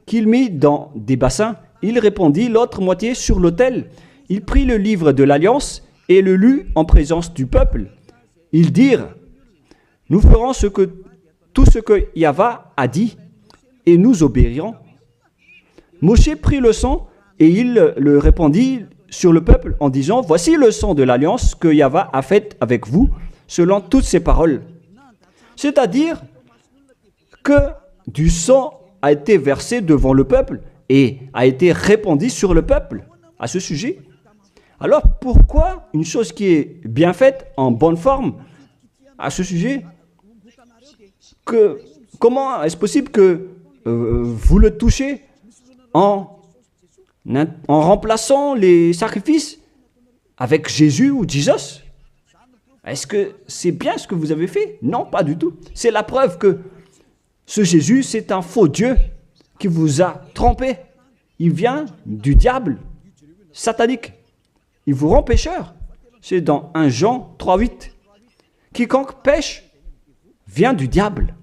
Speaker 1: qu'il mit dans des bassins. Il répandit l'autre moitié sur l'autel. Il prit le livre de l'Alliance et le lut en présence du peuple. Ils dirent, nous ferons tout ce que Yahva a dit et nous obéirons. Moshe prit le sang et il le répandit sur le peuple en disant, voici le sang de l'Alliance que Yahva a faite avec vous selon toutes ces paroles. C'est-à-dire que du sang a été versé devant le peuple et a été répandu sur le peuple à ce sujet. Alors pourquoi une chose qui est bien faite, en bonne forme, à ce sujet, comment est-ce possible que vous le touchez en remplaçant les sacrifices avec Jésus ou Jesus? Est-ce que c'est bien ce que vous avez fait? Non, pas du tout. C'est la preuve que ce Jésus, c'est un faux Dieu qui vous a trompé. Il vient du diable satanique. Il vous rend pécheur. C'est dans 1 Jean 3,8. Quiconque pêche vient du diable.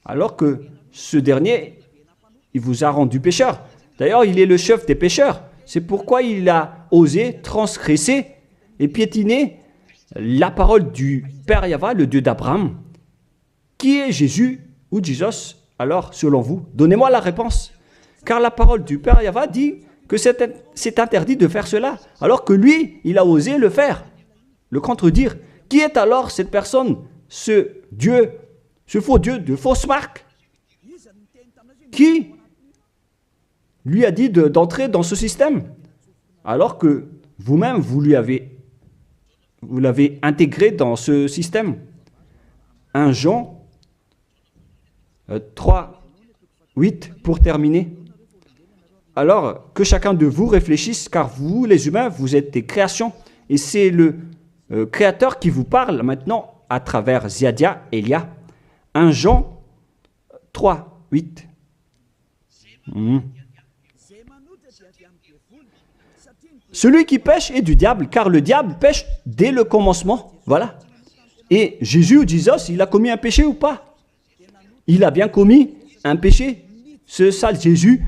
Speaker 1: Alors que ce dernier, il vous a rendu pécheur. D'ailleurs, il est le chef des pécheurs. C'est pourquoi il a osé transgresser et piétiner la parole du Père Yahva, le Dieu d'Abraham. Qui est Jésus ou Jesus? Alors, selon vous, donnez-moi la réponse. Car la parole du Père Yahva dit que c'est interdit de faire cela, alors que lui, il a osé le faire, le contredire. Qui est alors cette personne, ce Dieu, ce faux Dieu de fausse marque, qui lui a dit d'entrer dans ce système, alors que vous-même, vous l'avez intégré dans ce système? 1 Jean 3, 8 pour terminer. Alors, que chacun de vous réfléchisse, car vous, les humains, vous êtes des créations, et c'est le Créateur qui vous parle maintenant à travers Ziadia Elia. 1 Jean 3, 8. Celui qui pêche est du diable, car le diable pêche dès le commencement. Voilà. Et Jésus ou Jesus, il a commis un péché ou pas? Il a bien commis un péché, ce sale Jésus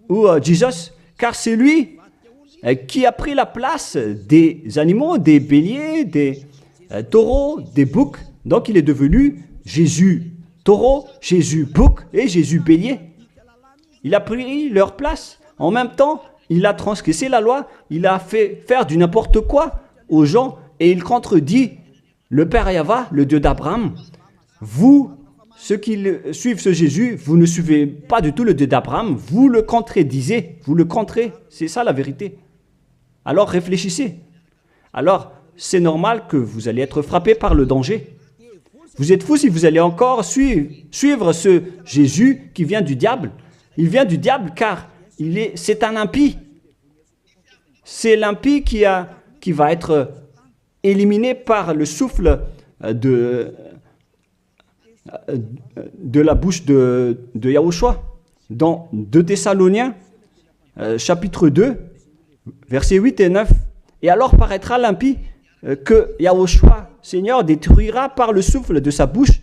Speaker 1: ou Jesus, car c'est lui qui a pris la place des animaux, des béliers, des taureaux, des boucs. Donc il est devenu Jésus taureau, Jésus bouc et Jésus bélier. Il a pris leur place. En même temps, il a transgressé la loi, il a fait faire du n'importe quoi aux gens et il contredit le Père Yahva, le Dieu d'Abraham. Vous, ceux qui suivent ce Jésus, vous ne suivez pas du tout le Dieu d'Abraham, vous le contredisez, vous le contrez, c'est ça la vérité. Alors réfléchissez. Alors, c'est normal que vous allez être frappé par le danger. Vous êtes fous si vous allez encore suivre ce Jésus qui vient du diable. Il vient du diable car c'est un impie. C'est l'impie qui va être éliminés par le souffle de la bouche de Yahushua. Dans 2 Thessaloniens, chapitre 2, versets 8 et 9. Et alors paraîtra l'impie que Yahushua, Seigneur, détruira par le souffle de sa bouche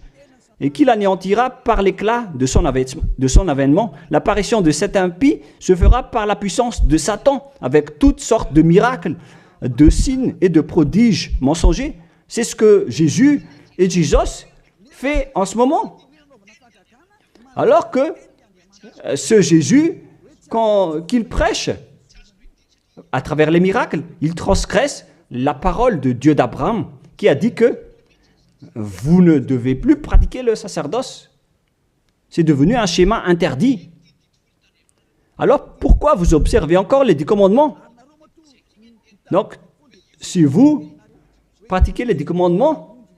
Speaker 1: et qu'il anéantira par l'éclat de son avènement. L'apparition de cet impie se fera par la puissance de Satan, avec toutes sortes de miracles, de signes et de prodiges mensongers. C'est ce que Jésus et Jesus fait en ce moment. Alors que ce Jésus, qu'il prêche à travers les miracles, il transgresse la parole de Dieu d'Abraham qui a dit que vous ne devez plus pratiquer le sacerdoce. C'est devenu un schéma interdit. Alors pourquoi vous observez encore les 10 commandements? Donc, si vous pratiquez les 10 commandements,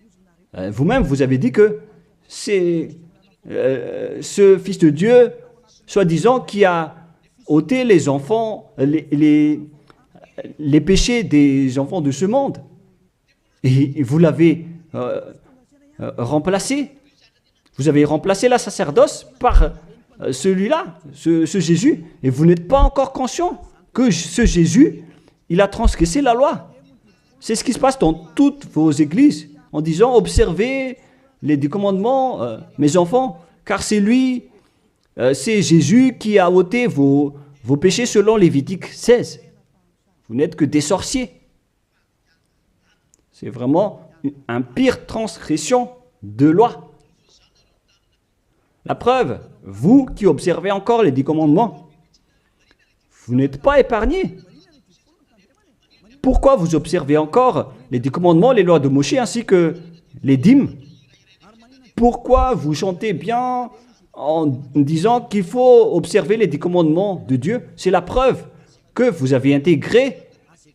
Speaker 1: vous-même vous avez dit que c'est ce Fils de Dieu, soi-disant, qui a ôté les enfants, les péchés des enfants de ce monde. Et vous l'avez remplacé. Vous avez remplacé la sacerdoce par celui-là, ce Jésus. Et vous n'êtes pas encore conscient que ce Jésus, il a transgressé la loi. C'est ce qui se passe dans toutes vos églises, en disant, observez les 10 commandements, mes enfants, car c'est lui, c'est Jésus qui a ôté vos péchés selon Lévitique 16. Vous n'êtes que des sorciers. C'est vraiment une pire transgression de loi. La preuve, vous qui observez encore les 10 commandements, vous n'êtes pas épargnés. Pourquoi vous observez encore les 10 commandements, les lois de Moïse ainsi que les dîmes? Pourquoi vous chantez bien en disant qu'il faut observer les 10 commandements de Dieu? C'est la preuve que vous avez intégré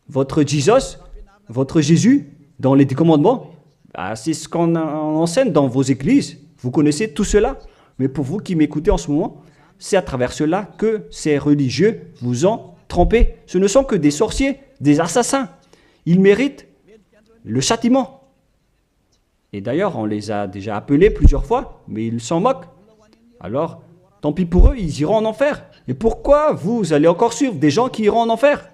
Speaker 1: votre Jesus, votre Jésus, dans les 10 commandements. C'est ce qu'on enseigne dans vos églises. Vous connaissez tout cela. Mais pour vous qui m'écoutez en ce moment, c'est à travers cela que ces religieux vous ont trompé. Ce ne sont que des sorciers, des assassins. Ils méritent le châtiment. Et d'ailleurs, on les a déjà appelés plusieurs fois, mais ils s'en moquent. Alors, tant pis pour eux, ils iront en enfer. Et pourquoi vous allez encore suivre des gens qui iront en enfer?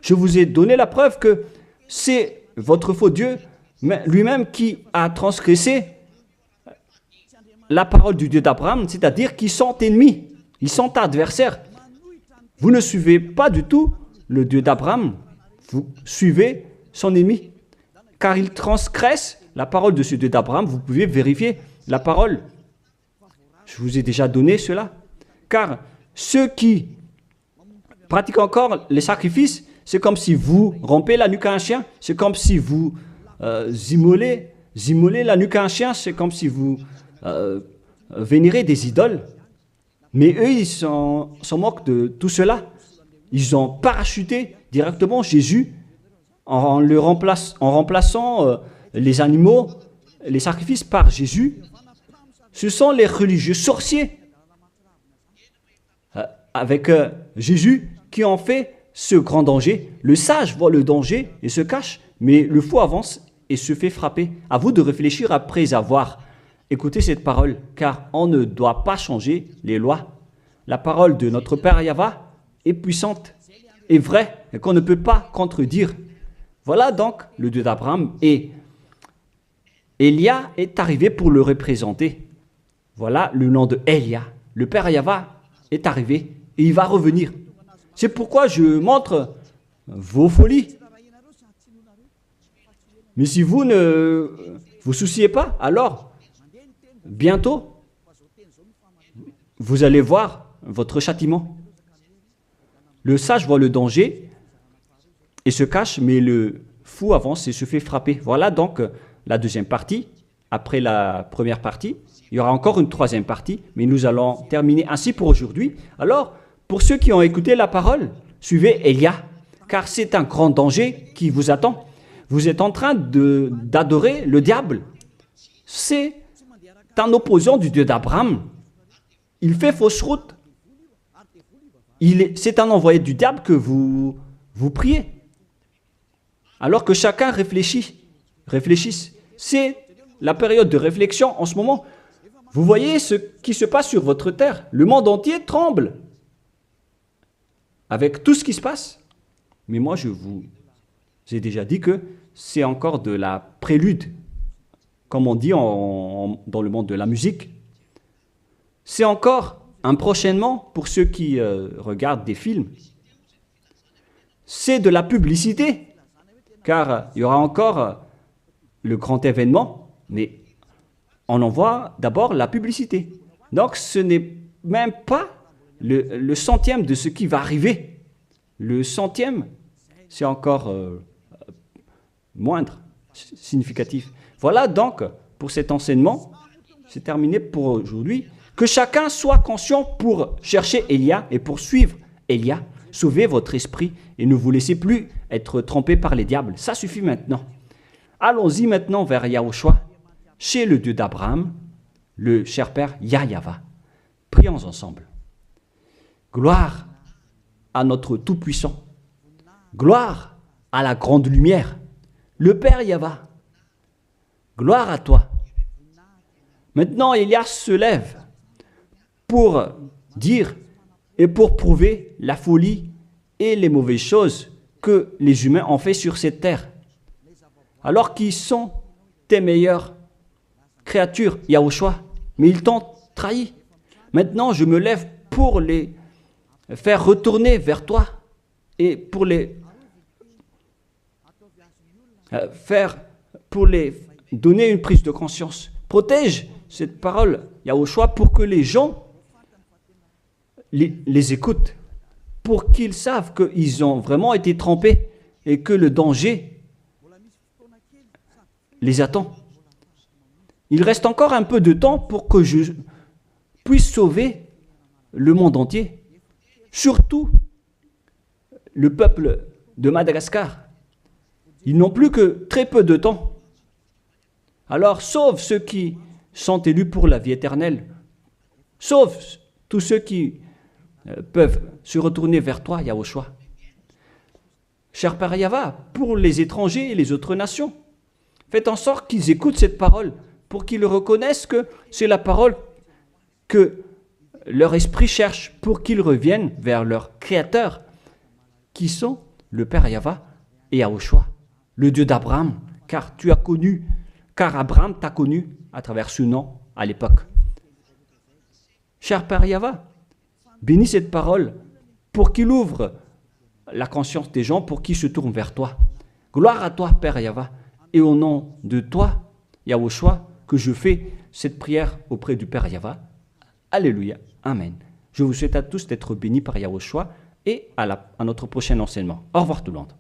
Speaker 1: Je vous ai donné la preuve que c'est votre faux Dieu lui-même qui a transgressé la parole du Dieu d'Abraham, c'est-à-dire qu'ils sont ennemis, ils sont adversaires. Vous ne suivez pas du tout le Dieu d'Abraham, vous suivez son ennemi, car il transgresse la parole de ce Dieu d'Abraham. Vous pouvez vérifier la parole. Je vous ai déjà donné cela. Car ceux qui pratiquent encore les sacrifices, c'est comme si vous rompez la nuque à un chien, c'est comme si vous immolez la nuque à un chien, c'est comme si vous vénérez des idoles. Mais eux, ils s'en moquent de tout cela. Ils ont parachuté directement Jésus en remplaçant les animaux, les sacrifices par Jésus. Ce sont les religieux sorciers avec Jésus qui ont fait ce grand danger. Le sage voit le danger et se cache, mais le fou avance et se fait frapper. À vous de réfléchir après avoir écouté cette parole, car on ne doit pas changer les lois. La parole de notre Père Yahva est puissante et vraie et qu'on ne peut pas contredire. Voilà donc le Dieu d'Abraham, et Élia est arrivé pour le représenter. Voilà le nom de Élia. Le Père Yahva est arrivé et il va revenir. C'est pourquoi je montre vos folies. Mais si vous ne vous souciez pas, alors bientôt vous allez voir votre châtiment. Le sage voit le danger et se cache, mais le fou avance et se fait frapper. Voilà donc la deuxième partie. Après la première partie, il y aura encore une troisième partie, mais nous allons terminer ainsi pour aujourd'hui. Alors, pour ceux qui ont écouté la parole, suivez Élia, car c'est un grand danger qui vous attend. Vous êtes en train d'adorer le diable. C'est un opposant du Dieu d'Abraham. Il fait fausse route. C'est un envoyé du diable que vous priez. Alors que chacun réfléchisse. C'est la période de réflexion en ce moment. Vous voyez ce qui se passe sur votre terre. Le monde entier tremble avec tout ce qui se passe. Mais moi, je vous ai déjà dit que c'est encore de la prélude, comme on dit dans le monde de la musique. C'est encore un prochainement pour ceux qui regardent des films. C'est de la publicité, car il y aura encore le grand événement, mais on en voit d'abord la publicité. Donc ce n'est même pas le centième de ce qui va arriver. Le centième, c'est encore moindre, significatif. Voilà donc pour cet enseignement, c'est terminé pour aujourd'hui. Que chacun soit conscient pour chercher Élia et pour suivre Élia. Sauvez votre esprit et ne vous laissez plus être trompé par les diables. Ça suffit maintenant. Allons-y maintenant vers Yahushua, chez le Dieu d'Abraham, le cher Père Yahweh. Prions ensemble. Gloire à notre Tout-Puissant. Gloire à la grande lumière, le Père Yahweh. Gloire à toi. Maintenant, Élia se lève pour dire et pour prouver la folie et les mauvaises choses que les humains ont fait sur cette terre. Alors qu'ils sont tes meilleures créatures, Yahushua, mais ils t'ont trahi. Maintenant, je me lève pour les faire retourner vers toi et pour les donner une prise de conscience. Protège cette parole, Yahushua, pour que les gens les écoutent, pour qu'ils savent qu'ils ont vraiment été trempés et que le danger les attend. Il reste encore un peu de temps pour que je puisse sauver le monde entier, surtout le peuple de Madagascar. Ils n'ont plus que très peu de temps. Alors sauve ceux qui sont élus pour la vie éternelle. Sauve tous ceux qui peuvent se retourner vers toi, Yahushua. Cher Père Yahweh, pour les étrangers et les autres nations, faites en sorte qu'ils écoutent cette parole, pour qu'ils reconnaissent que c'est la parole que leur esprit cherche, pour qu'ils reviennent vers leur Créateur, qui sont le Père Yahweh et Yahushua, le Dieu d'Abraham, car Abraham t'a connu à travers ce nom à l'époque. Cher Père Yahweh, bénis cette parole pour qu'il ouvre la conscience des gens, pour qu'ils se tournent vers toi. Gloire à toi, Père Yahweh, et au nom de toi, Yahushua, que je fais cette prière auprès du Père Yahweh. Alléluia. Amen. Je vous souhaite à tous d'être bénis par Yahushua et à notre prochain enseignement. Au revoir tout le monde.